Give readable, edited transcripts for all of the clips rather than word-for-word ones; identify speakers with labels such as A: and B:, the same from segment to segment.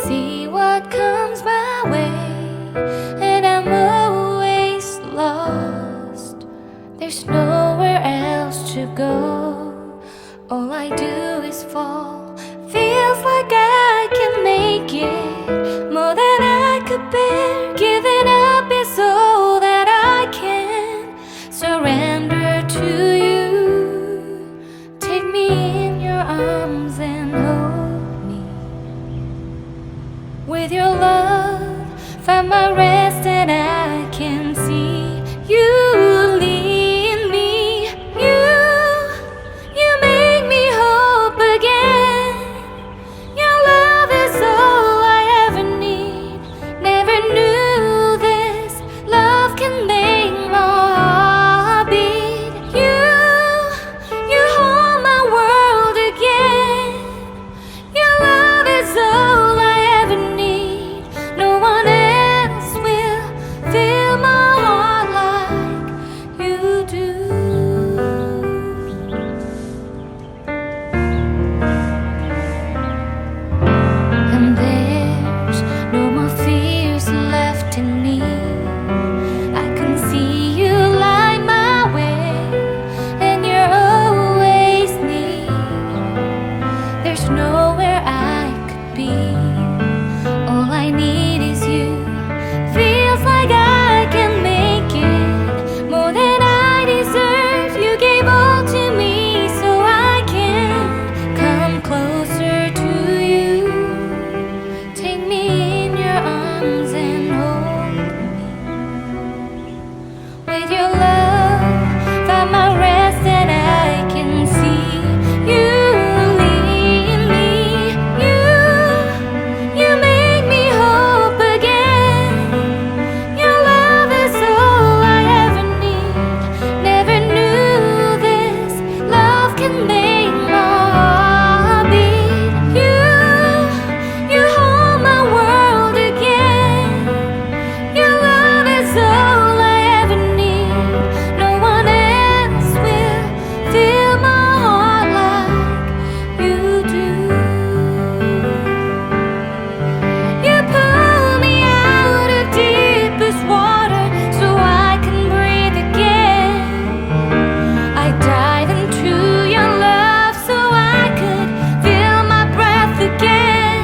A: see what comes my way, and I'm always lost. There's nowhere else to go. All I do is fall. Feels like I can make it more than I could bear. Giving up is all that I can surrender to you. Take me in your arms and hold me. With your love, find my rest, and I can see you lead me. You make me hope again. Your love is all I ever need. Never knew this love can make my heart beat. You hold my world again. Your love is all I ever need. No one else will fill my heart like you do. And there's no more fears left in me. I can see you light my way, and you're always near. There's nowhere I could be. All I need is you. Feels like I can make it more than I deserve. You gave all to me so I can come closer to you. Take me in your arms and hold me. With your love, find my rest, and I can see you lead me. You make me hope again. Your love is all I ever need. Never knew this love can make my heart beat. You hold my world again. Your love is all I ever need. No one else will fill my heart like you do. You pull me out of deepest water so I can breathe again. I dive into your love so I could feel my breath again.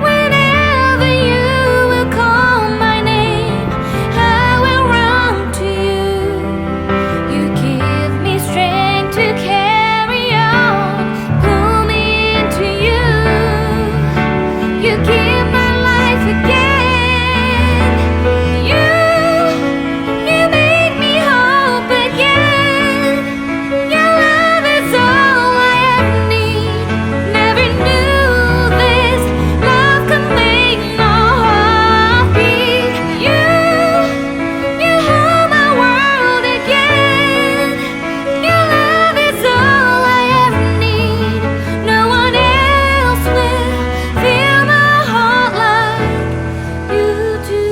A: Whenever you will call my name, I will run to you. You give me strength to carry on. Pull me into you. You give my life again. You make me hope again. Your love is all I ever need. Never knew this love could make my heart beat. You hold my world again. Your love is all I ever need. No one else will fill my heart like you do.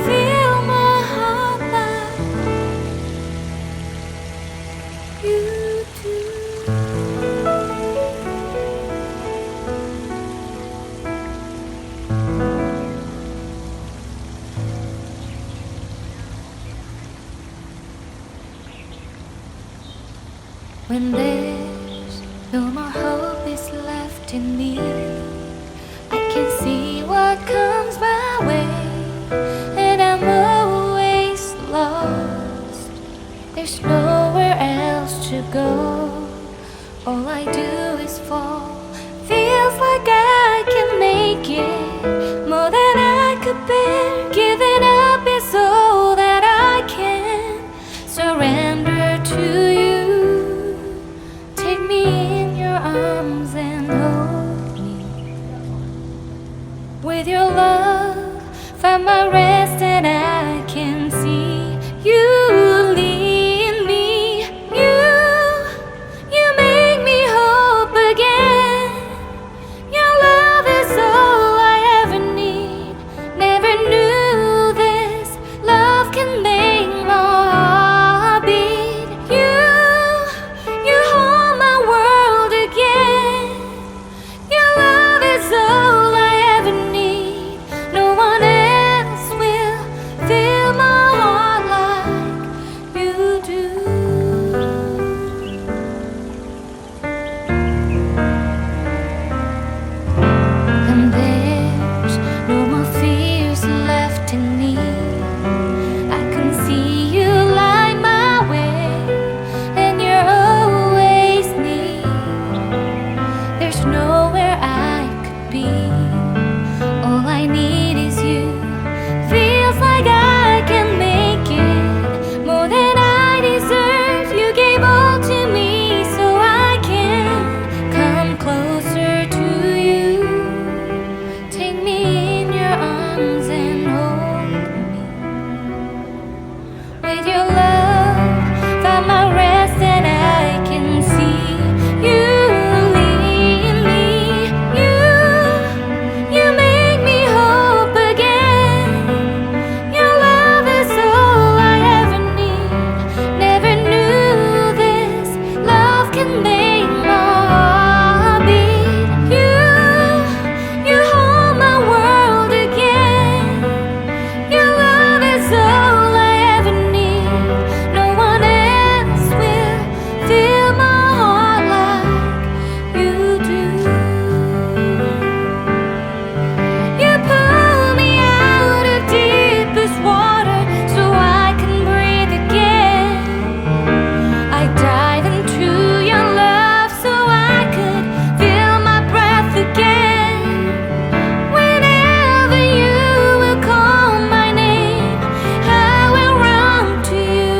A: Fill my heart like you do. When there's no more hope is left in me, I can see what comes my way, and I'm always lost. There's nowhere else to go. All I do is fall. Feels like I can make it more than I could bear. Giving up is all that I can surrender to you. Take me in your arms and hold me. With your love, find my rest, and I can see you lead me. You make me hope again. Your love is all I ever need. Never knew this love can make my heart beat. You hold my world again. to know where I could be. All I need is you. Feels like I can make it more than I deserve. You gave all to me so I can come closer to you. Take me in your arms and hold me. With your love, find my rest and I can see you lead me. You make me hope again. Your love is all I ever need. Never knew this love can make my heart beat. You hold my world again. Your love is all I ever need. No one else will fill my heart like you do. You pull me out of deepest water so I can breathe again. I dive into your love so I could feel my breath again. Whenever you will call my name, I will run to you.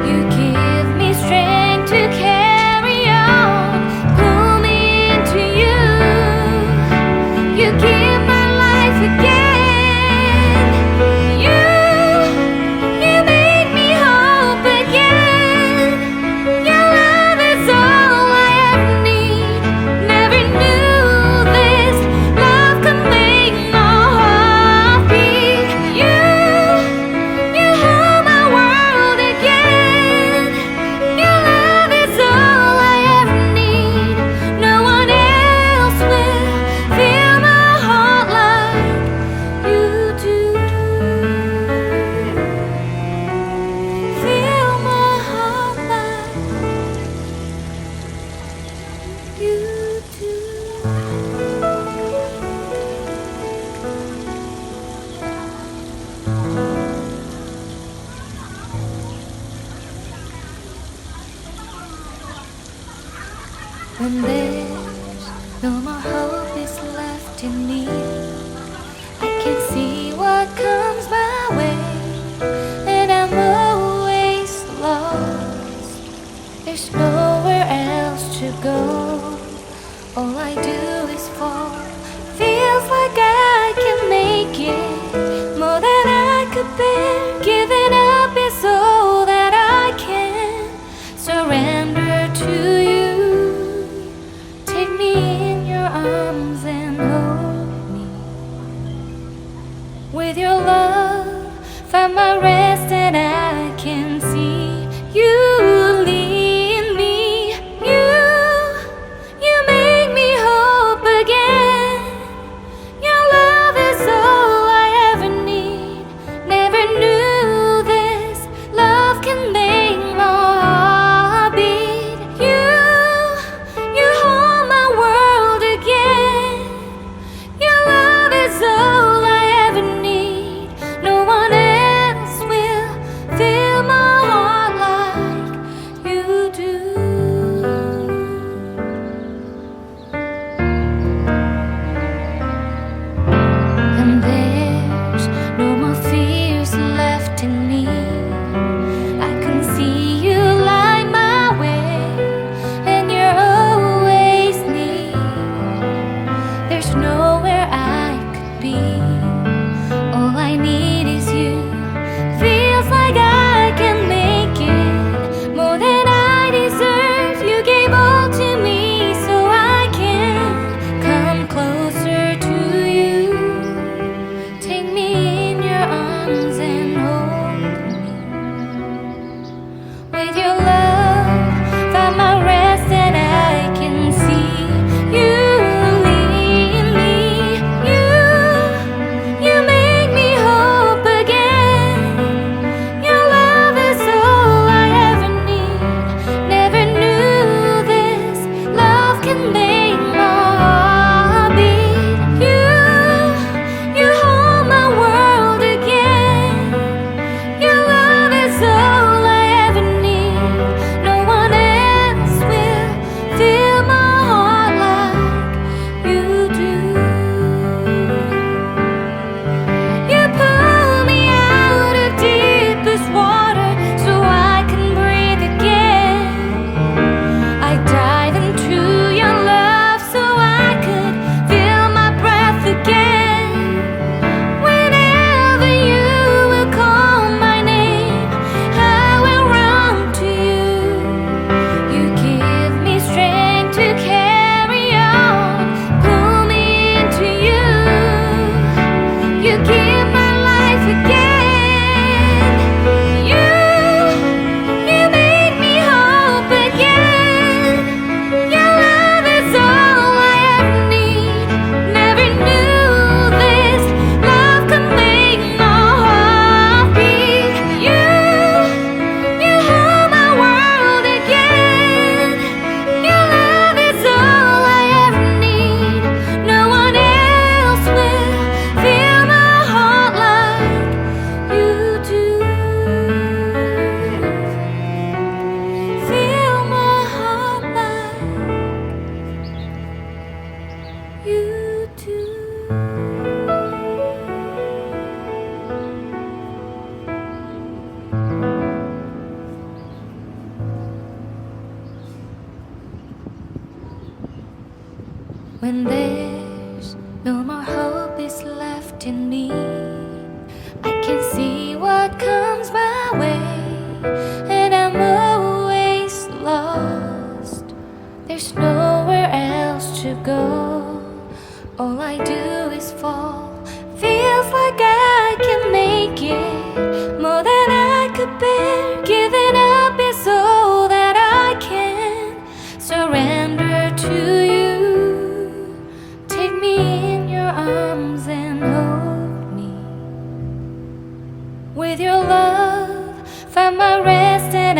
A: You give me strength to carry on. Pull me into you. You give my life again. You make me hope again. Your love is all I ever need. Never knew this love could make my heart beat. You hold my world again. Your love is all I ever need. No one else will fill my heart like you do. Fill my heart like you do. When there's no more hope is left in me, I can see what comes my way, and I'm always lost. There's nowhere else to go. All I do is fall. Feels like I can make it more than I could bear. Giving up is all that I can. Surrender to you. Take me in your arms and hold me. With your love, find my rest and I can see you lead me. You make me hope again. Your love is all I ever need. Never knew this love can make my heart beat. You hold my world again. when there's no more hope is left in me. I can see what comes my way, and I'm always lost. There's nowhere else to go. All I do is fall. Feels like I can make it more than I could bear. Giving up is all that I can surrender to you. Take me in your arms and hold me. With your love, find my rest and